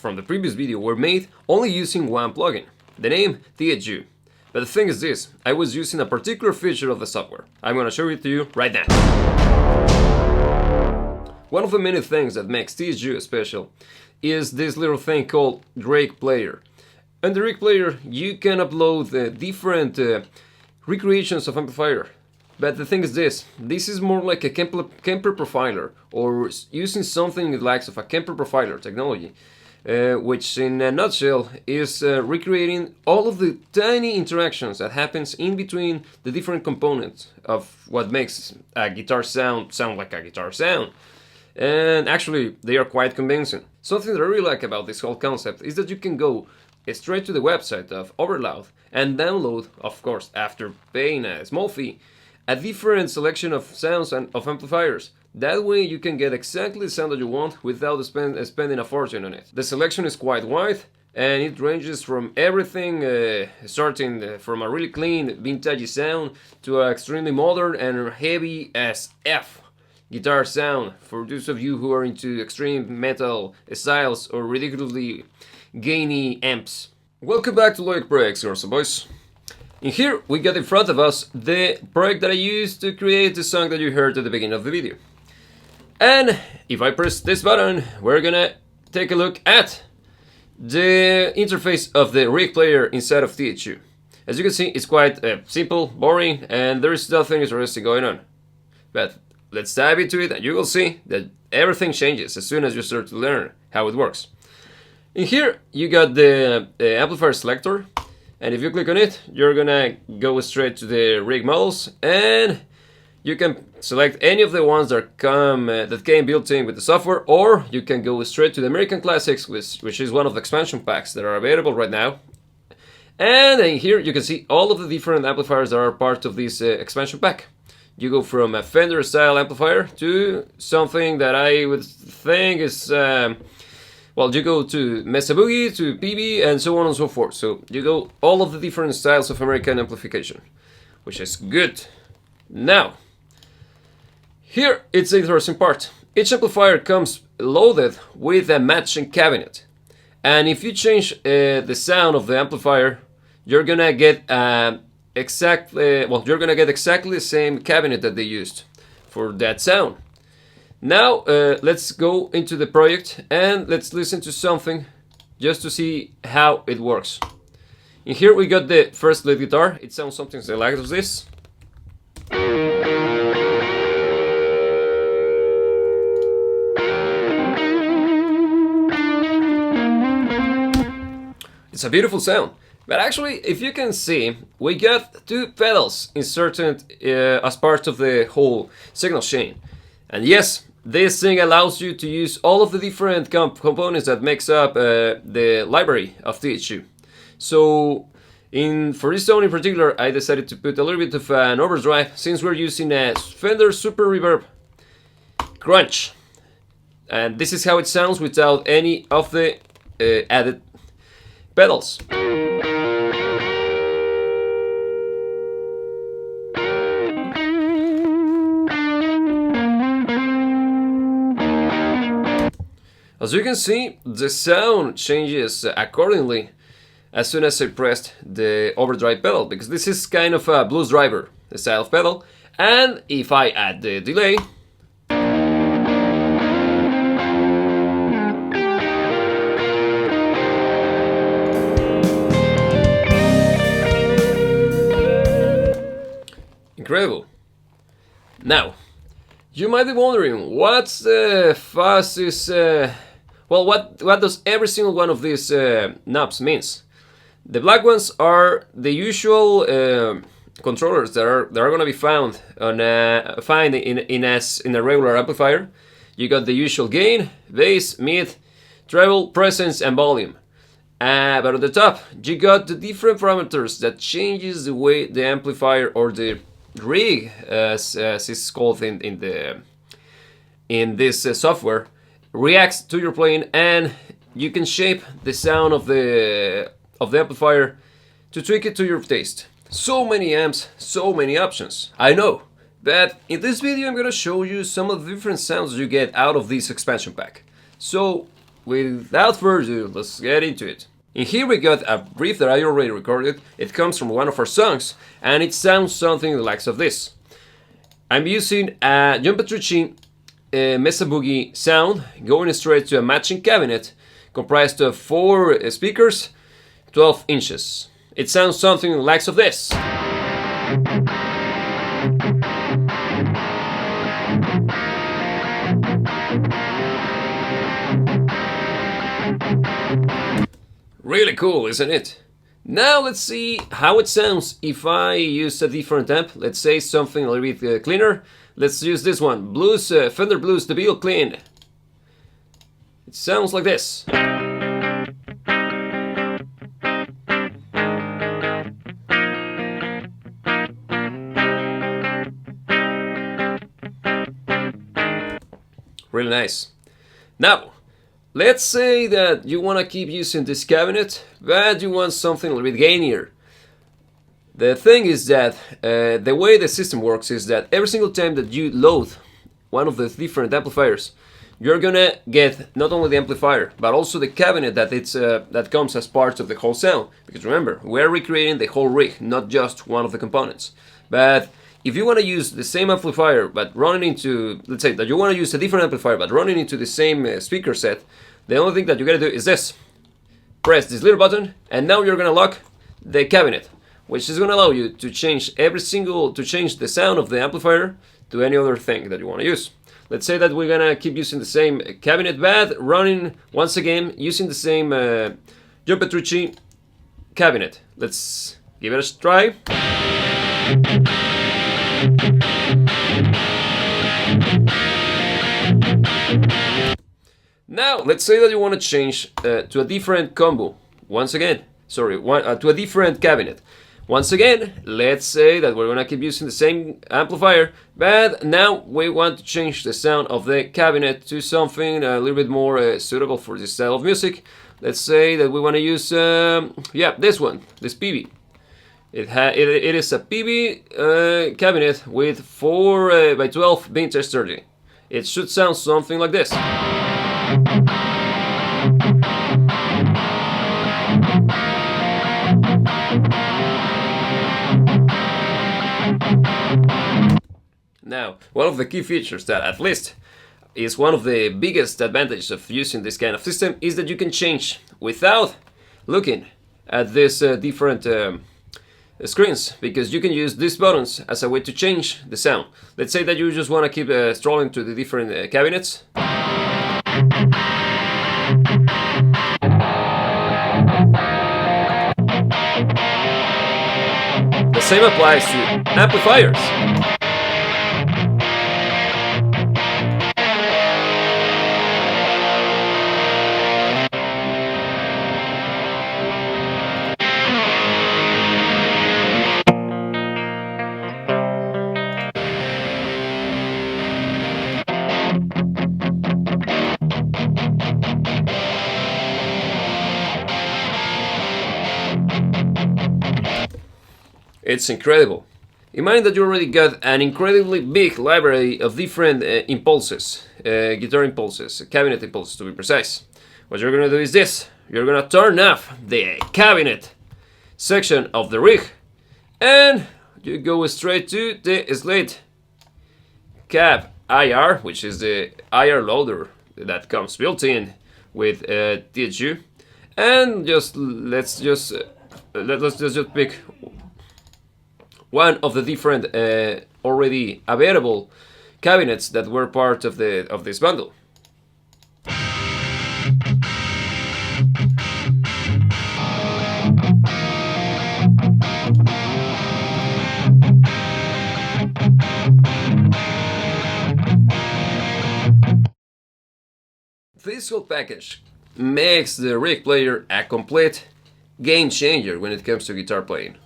from the previous video were made only using one plugin, the name TH-U. But the thing is this, I was using a particular feature of the software. I'm gonna show it to you right now. One of the many things that makes TH-U special is this little thing called Drake Player. On the Drake Player you can upload different recreations of amplifier. But the thing is this is more like a Kemper profiler, or using something the likes of a Kemper profiler technology, which in a nutshell is recreating all of the tiny interactions that happens in between the different components of what makes a guitar sound like a guitar sound. And actually they are quite convincing. Something that I really like about this whole concept is that you can go straight to the website of Overloud and download, of course after paying a small fee, a different selection of sounds and of amplifiers. That way you can get exactly the sound that you want without spending a fortune on it. The selection is quite wide and it ranges from everything starting from a really clean vintage sound to an extremely modern and heavy as F guitar sound for those of you who are into extreme metal styles or ridiculously gainy amps. Welcome back to Logic Projects, girls and boys. In here we got in front of us the project that I used to create the song that you heard at the beginning of the video. And if I press this button, we're gonna take a look at the interface of the rig player inside of TH-U. As you can see, it's quite simple, boring, and there is nothing interesting going on. But let's dive into it and you will see that everything changes as soon as you start to learn how it works. In here you got the amplifier selector. And if you click on it, you're gonna go straight to the rig models, and you can select any of the ones that came built in with the software, or you can go straight to the American Classics, which is one of the expansion packs that are available right now. And in here you can see all of the different amplifiers that are part of this expansion pack. You go from a Fender style amplifier to something that I would think is well, you go to Mesa Boogie, to PB, and so on and so forth. So you go all of the different styles of American amplification, which is good. Now, here it's the interesting part. Each amplifier comes loaded with a matching cabinet. And if you change the sound of the amplifier, you're gonna get exactly the same cabinet that they used for that sound. Now let's go into the project and let's listen to something just to see how it works. In here we got the first lead guitar. It sounds something like this. It's a beautiful sound. But actually, if you can see, we got two pedals inserted as part of the whole signal chain. And yes, this thing allows you to use all of the different components that makes up the library of TH-U. So for this tone in particular, I decided to put a little bit of an overdrive since we're using a Fender Super Reverb Crunch. And this is how it sounds without any of the added pedals. As you can see, the sound changes accordingly as soon as I pressed the overdrive pedal, because this is kind of a blues driver style of pedal, and if I add the delay, incredible. Now, you might be wondering, what's the fastest well, what does every single one of these knobs means? The black ones are the usual controllers that are going to be found on in a regular amplifier. You got the usual gain, bass, mid, treble, presence, and volume. But on the top, you got the different parameters that changes the way the amplifier, or the rig, as it's called in this software, reacts to your playing, and you can shape the sound of the amplifier to tweak it to your taste. So many amps, so many options, I know, but in this video I'm gonna show you some of the different sounds you get out of this expansion pack. So without further ado, let's get into it. And here we got a brief that I already recorded. It comes from one of our songs, and it sounds something like likes of this. I'm using a John Petrucci Mesa Boogie sound, going straight to a matching cabinet comprised of 4 speakers, 12 inches. It sounds something like likes of this. Really cool, isn't it? Now let's see how it sounds if I use a different amp. Let's say something a little bit cleaner. Let's use this one, Fender Blues DeVille Clean. It sounds like this. Really nice. Now, let's say that you want to keep using this cabinet, but you want something a little bit gainier. The thing is that the way the system works is that every single time that you load one of the different amplifiers, you're gonna get not only the amplifier, but also the cabinet that comes as part of the whole sound. Because remember, we're recreating the whole rig, not just one of the components. But if you want to use the same amplifier, but running into, let's say that you want to use a different amplifier, but running into the same speaker set, the only thing that you gotta do is this. Press this little button, and now you're gonna lock the cabinet, which is gonna allow you to change the sound of the amplifier to any other thing that you want to use. Let's say that we're gonna keep using the same cabinet, but running once again using the same John Petrucci cabinet. Let's give it a try. Now, let's say that you want to change to a different combo. Once again, to a different cabinet. Once again, let's say that we're gonna keep using the same amplifier, but now we want to change the sound of the cabinet to something a little bit more suitable for this style of music. Let's say that we want to use, this one, this PB. It is a PB cabinet with 4x12 vintage 30. It should sound something like this. Now, one of the key features that at least is one of the biggest advantages of using this kind of system is that you can change without looking at these different screens, because you can use these buttons as a way to change the sound. Let's say that you just want to keep strolling to the different cabinets. The same applies to amplifiers. It's incredible. Imagine that you already got an incredibly big library of different impulses, guitar impulses, cabinet impulses to be precise. What you're gonna do is this. You're gonna turn off the cabinet section of the rig, and you go straight to the Slate Cab IR, which is the IR loader that comes built in with TH-U, and let's just pick one of the different already available cabinets that were part of this bundle. This whole package makes the rig player a complete game changer when it comes to guitar playing.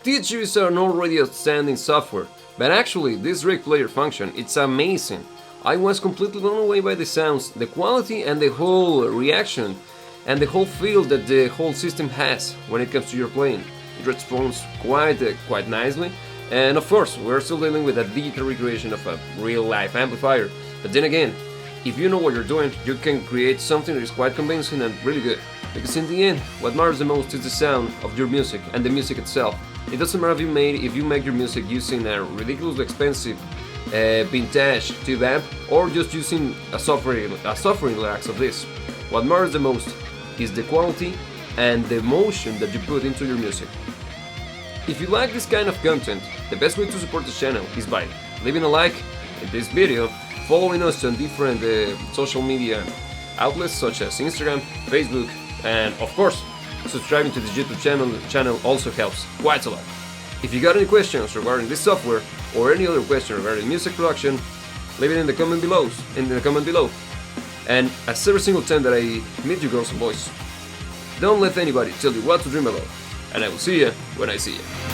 TH-U is an already outstanding software, but actually this rig player function, it's amazing. I was completely blown away by the sounds, the quality and the whole reaction and the whole feel that the whole system has when it comes to your playing. It responds quite nicely, and of course we're still dealing with a digital recreation of a real life amplifier, but then again, if you know what you're doing, you can create something that is quite convincing and really good. Because in the end, what matters the most is the sound of your music and the music itself. It doesn't matter if you make your music using a ridiculously expensive vintage tube amp or just using a suffering lax of this. What matters the most is the quality and the emotion that you put into your music. If you like this kind of content, the best way to support the channel is by leaving a like in this video, following us on different social media outlets such as Instagram, Facebook, and of course, subscribing to this YouTube channel also helps quite a lot. If you got any questions regarding this software or any other question regarding music production, leave it in the comment below. And as every single time that I meet you girls and boys, don't let anybody tell you what to dream about, and I will see you when I see you.